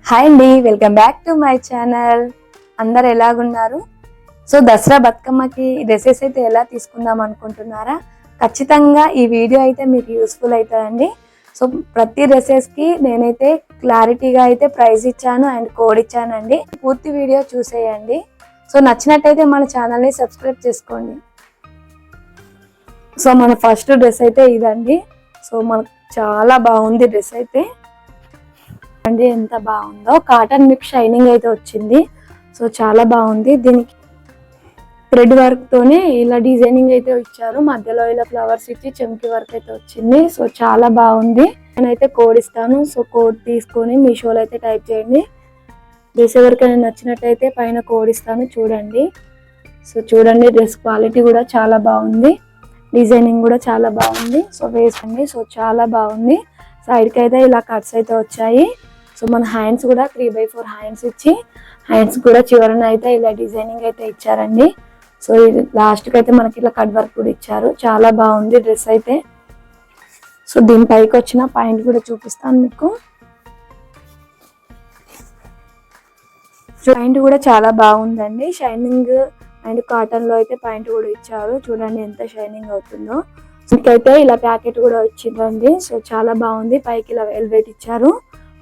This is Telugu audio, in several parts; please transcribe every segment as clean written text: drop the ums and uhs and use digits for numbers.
హాయ్ అండి, welcome back to my channel. అందరు ఎలాగున్నారు? సో దసరా బతుకమ్మకి డ్రెస్సెస్ అయితే ఎలా తీసుకుందాం అనుకుంటున్నారా? ఖచ్చితంగా ఈ వీడియో అయితే మీకు యూస్ఫుల్ అవుతుందండి. సో ప్రతి డ్రెస్సెస్కి నేనైతే క్లారిటీగా అయితే ప్రైస్ ఇచ్చాను అండ్ కోడ్ ఇచ్చానండి. పూర్తి వీడియో చూసేయండి. సో నచ్చినట్టయితే మన ఛానల్ని సబ్స్క్రైబ్ చేసుకోండి. సో మన ఫస్ట్ డ్రెస్ అయితే ఇదండి. సో మనకు చాలా బాగుంది డ్రెస్ అయితే అండి. ఎంత బాగుందో, కాటన్ మిక్స్ షైనింగ్ అయితే వచ్చింది. సో చాలా బాగుంది. దీనికి థ్రెడ్ వర్క్ తోనే ఇలా డిజైనింగ్ అయితే ఇచ్చారు. మధ్యలో ఇలా ఫ్లవర్స్ ఇచ్చి చెంకి వర్క్ అయితే వచ్చింది. సో చాలా బాగుంది. నేనైతే కోడ్ ఇస్తాను. సో కోడ్ తీసుకొని మీషోలో అయితే టైప్ చేయండి. డ్రెస్ ఎవరికైనా నచ్చినట్టయితే పైన కోడ్ ఇస్తాను, చూడండి. సో చూడండి, డ్రెస్ క్వాలిటీ కూడా చాలా బాగుంది, డిజైనింగ్ కూడా చాలా బాగుంది. సో వేసుకోండి. సో చాలా బాగుంది. సైడ్కి అయితే ఇలా కట్స్ అయితే వచ్చాయి. సో మన హ్యాండ్స్ కూడా 3/4 హ్యాండ్స్ ఇచ్చి హ్యాండ్స్ కూడా చివరన అయితే ఇలా డిజైనింగ్ అయితే ఇచ్చారండి. సో ఇది లాస్ట్కి అయితే మనకి ఇలా కట్ వర్క్ కూడా ఇచ్చారు. చాలా బాగుంది డ్రెస్ అయితే. సో దీనిపైకి వచ్చిన పాయింట్ కూడా చూపిస్తాను మీకు. పాయింట్ కూడా చాలా బాగుందండి. షైనింగ్ అండ్ కాటన్ లో అయితే పాయింట్ కూడా ఇచ్చారు. చూడండి ఎంత షైనింగ్ అవుతుందో. ఇంకైతే ఇలా ప్యాకెట్ కూడా వచ్చిందండి. సో చాలా బాగుంది. పైకి ఇలా వెల్వెట్ ఇచ్చారు.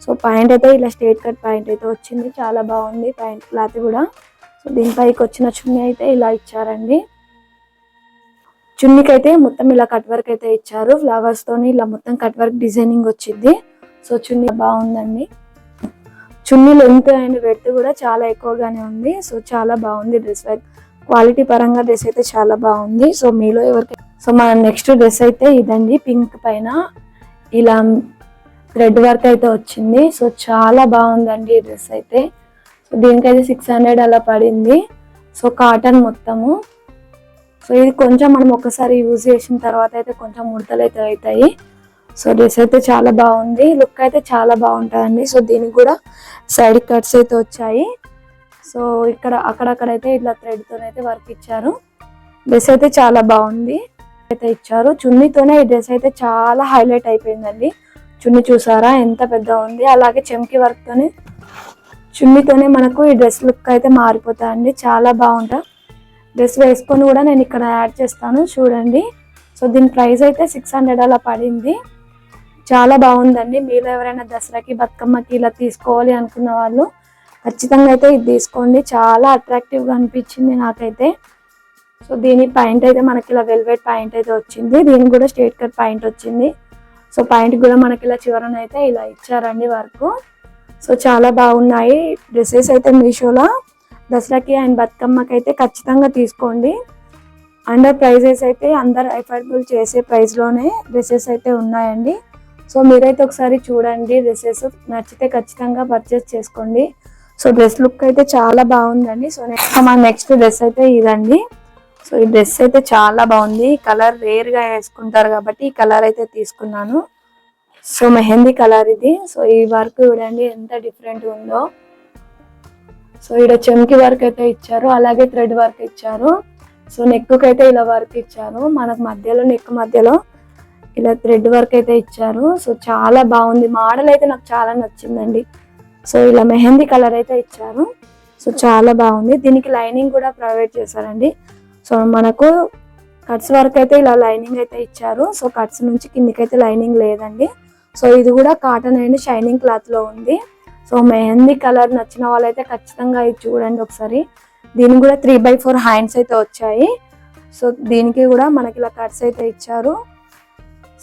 సో పాయింట్ అయితే ఇలా స్ట్రేట్ కట్ పాయింట్ అయితే వచ్చింది. చాలా బాగుంది పాయింట్ క్లాత్ కూడా. సో దీనిపైకి వచ్చిన చున్నీ అయితే ఇలా ఇచ్చారండి. చున్నీకి అయితే మొత్తం ఇలా కట్ వర్క్ అయితే ఇచ్చారు. ఫ్లవర్స్ తోని ఇలా మొత్తం కట్ వర్క్ డిజైనింగ్ వచ్చింది. సో చున్నీ బాగుందండి. చున్నీ లెంత్ అండ్ వెడత్ కూడా చాలా ఎక్కువగానే ఉంది. సో చాలా బాగుంది డ్రెస్ వర్క్ క్వాలిటీ పరంగా. డ్రెస్ అయితే చాలా బాగుంది. సో మీలో ఎవరికి సో మన నెక్స్ట్ డ్రెస్ అయితే ఇదండి. పింక్ పైన ఇలా థ్రెడ్ వర్క్ అయితే వచ్చింది. సో చాలా బాగుందండి ఈ డ్రెస్ అయితే. సో దీనికైతే 600 అలా పడింది. సో కాటన్ మొత్తము. సో ఇది కొంచెం మనం ఒకసారి యూజ్ చేసిన తర్వాత అయితే కొంచెం ముడతలు అయితే అవుతాయి. సో డ్రెస్ అయితే చాలా బాగుంది. లుక్ అయితే చాలా బాగుంటుందండి. సో దీనికి కూడా సైడ్ కట్స్ అయితే వచ్చాయి. సో ఇక్కడ అక్కడక్కడైతే ఇట్లా థ్రెడ్తోనైతే వర్క్ ఇచ్చారు. డ్రెస్ అయితే చాలా బాగుంది అయితే ఇచ్చారు. చున్నీతోనే ఈ డ్రెస్ అయితే చాలా హైలైట్ అయిపోయిందండి. చున్నీ చూసారా ఎంత పెద్ద ఉంది. అలాగే చెంకి వర్క్ తోనే చున్నీతోనే మనకు ఈ డ్రెస్ లుక్ అయితే మారిపోతాయండి. చాలా బాగుంటుంది. డ్రెస్ వేసుకొని కూడా నేను ఇక్కడ యాడ్ చేస్తాను, చూడండి. సో దీని ప్రైస్ అయితే 600 అలా పడింది. చాలా బాగుందండి. మీరు ఎవరైనా దసరాకి బతుకమ్మకి ఇలా తీసుకోవాలి అనుకున్న వాళ్ళు ఖచ్చితంగా అయితే ఇది తీసుకోండి. చాలా అట్రాక్టివ్గా అనిపించింది నాకైతే. సో దీని పాయింట్ అయితే మనకి ఇలా వెల్వెట్ పాయింట్ అయితే వచ్చింది. దీనికి కూడా స్ట్రేట్ కట్ పాయింట్ వచ్చింది. సో పాయింట్ కూడా మనకి ఇలా చివరన అయితే ఇలా ఇచ్చారండి వర్క్. సో చాలా బాగున్నాయి డ్రెస్సెస్ అయితే. మీషోలో దసరాకి అండ్ బతుకమ్మకి అయితే ఖచ్చితంగా తీసుకోండి. అండర్ ప్రైజెస్ అయితే అందరు అఫోర్డబుల్ చేసే ప్రైస్లోనే డ్రెస్సెస్ అయితే ఉన్నాయండి. సో మీరైతే ఒకసారి చూడండి. డ్రెస్సెస్ నచ్చితే ఖచ్చితంగా పర్చేస్ చేసుకోండి. సో డ్రెస్ లుక్ అయితే చాలా బాగుందండి. సో మన నెక్స్ట్ డ్రెస్ అయితే ఇదండి. సో ఈ డ్రెస్ అయితే చాలా బాగుంది. కలర్ రేర్గా వేసుకుంటారు కాబట్టి ఈ కలర్ అయితే తీసుకున్నాను. సో మెహందీ కలర్ ఇది. సో ఈ వర్క్ చూడండి ఎంత డిఫరెంట్ ఉందో. సో ఇక్కడ చెంకి వర్క్ అయితే ఇచ్చారు, అలాగే థ్రెడ్ వర్క్ ఇచ్చారు. సో నెక్కు అయితే ఇలా వర్క్ ఇచ్చారు. మనకు మధ్యలో నెక్ మధ్యలో ఇలా థ్రెడ్ వర్క్ అయితే ఇచ్చారు. సో చాలా బాగుంది. మోడల్ అయితే నాకు చాలా నచ్చిందండి. సో ఇలా మెహందీ కలర్ అయితే ఇచ్చారు. సో చాలా బాగుంది. దీనికి లైనింగ్ కూడా ప్రొవైడ్ చేశారండి. సో మనకు కట్స్ వర్క్ అయితే ఇలా లైనింగ్ అయితే ఇచ్చారు. సో కట్స్ నుంచి కిందికైతే లైనింగ్ లేదండి. సో ఇది కూడా కాటన్ అండ్ షైనింగ్ క్లాత్ లో ఉంది. సో మెహందీ కలర్ నచ్చిన వాళ్ళైతే ఖచ్చితంగా ఇది చూడండి ఒకసారి. దీనికి కూడా 3/4 హ్యాండ్స్ అయితే వచ్చాయి. సో దీనికి కూడా మనకి ఇలా కట్స్ అయితే ఇచ్చారు.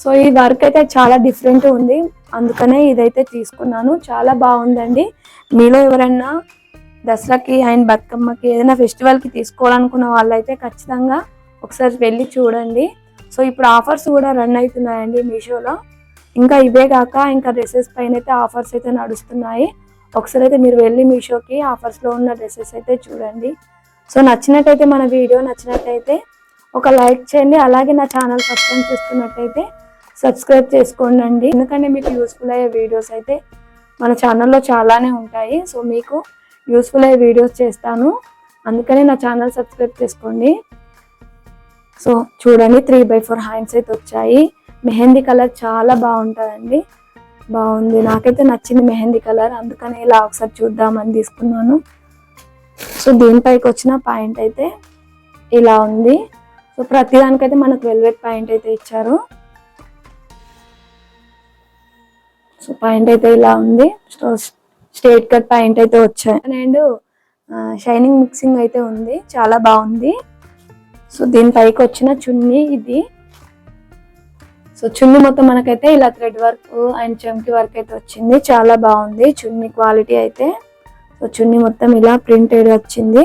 సో ఈ వర్క్ అయితే చాలా డిఫరెంట్ ఉంది, అందుకనే ఇదైతే తీసుకున్నాను. చాలా బాగుందండి. మీలో ఎవరైనా దసరాకి అండ్ బతుకమ్మకి ఏదైనా ఫెస్టివల్కి తీసుకోవాలనుకున్న వాళ్ళైతే ఖచ్చితంగా ఒకసారి వెళ్ళి చూడండి. సో ఇప్పుడు ఆఫర్స్ కూడా రన్ అవుతున్నాయండి మీషోలో. ఇంకా ఇవే కాక ఇంకా డ్రెస్సెస్ పైన అయితే ఆఫర్స్ అయితే నడుస్తున్నాయి. ఒకసారి అయితే మీరు వెళ్ళి మీషోకి ఆఫర్స్లో ఉన్న డ్రెస్సెస్ అయితే చూడండి. సో నచ్చినట్టయితే మన వీడియో నచ్చినట్టయితే ఒక లైక్ చేయండి. అలాగే నా ఛానల్ ఫస్ట్ టైం చూస్తున్నట్టయితే సబ్స్క్రైబ్ చేసుకోండి. ఎందుకంటే మీకు యూస్ఫుల్ అయ్యే వీడియోస్ అయితే మన ఛానల్లో చాలానే ఉంటాయి. సో మీకు యూస్ఫుల్ అయ్యే వీడియోస్ చేస్తాను, అందుకని నా ఛానల్ సబ్స్క్రైబ్ చేసుకోండి. సో చూడండి 3/4 హ్యాండ్స్ అయితే వచ్చాయి. మెహందీ కలర్ చాలా బాగుంటుందండి. బాగుంది, నాకైతే నచ్చింది మెహందీ కలర్, అందుకని ఇలా ఒకసారి చూద్దామని తీసుకున్నాను. సో దీనిపైకి వచ్చిన పాయింట్ అయితే ఇలా ఉంది. సో ప్రతి దానికైతే మనకు వెల్వెట్ పాయింట్ అయితే ఇచ్చారు. సో పాయింట్ అయితే ఇలా ఉంది. సో స్ట్రేట్ కట్ పాయింట్ అయితే వచ్చాయి అండ్ షైనింగ్ మిక్సింగ్ అయితే ఉంది, చాలా బాగుంది. సో దీనిపైకి వచ్చిన చున్నీ ఇది. సో చున్నీ మొత్తం మనకైతే ఇలా థ్రెడ్ వర్క్ అండ్ చమ్కీ వర్క్ అయితే వచ్చింది, చాలా బాగుంది చున్నీ క్వాలిటీ అయితే. సో చున్నీ మొత్తం ఇలా ప్రింటెడ్ వచ్చింది.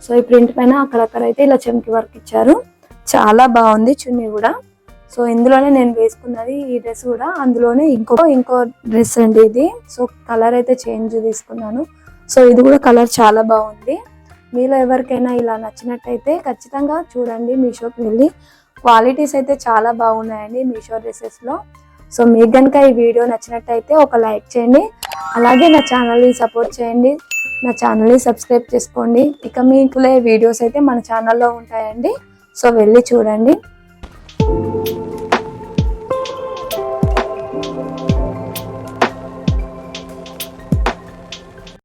సో ఈ ప్రింట్ పైన అక్కడక్కడ అయితే ఇలా చమ్కీ వర్క్ ఇచ్చారు, చాలా బాగుంది చున్నీ కూడా. సో ఇందులోనే నేను వేసుకున్నది ఈ డ్రెస్ కూడా, అందులోనే ఇంకో డ్రెస్ అండి ఇది. సో కలర్ అయితే చేంజ్ తీసుకున్నాను. సో ఇది కూడా కలర్ చాలా బాగుంది. మీలో ఎవరికైనా ఇలా నచ్చినట్టయితే ఖచ్చితంగా చూడండి, మీషోకి వెళ్ళి. క్వాలిటీస్ అయితే చాలా బాగున్నాయండి మీషో డ్రెస్సెస్లో. సో మీకు కనుక ఈ వీడియో నచ్చినట్టయితే ఒక లైక్ చేయండి, అలాగే నా ఛానల్ని సపోర్ట్ చేయండి, నా ఛానల్ని సబ్స్క్రైబ్ చేసుకోండి. ఇక మీకులే వీడియోస్ అయితే మన ఛానల్లో ఉంటాయండి, సో వెళ్ళి చూడండి.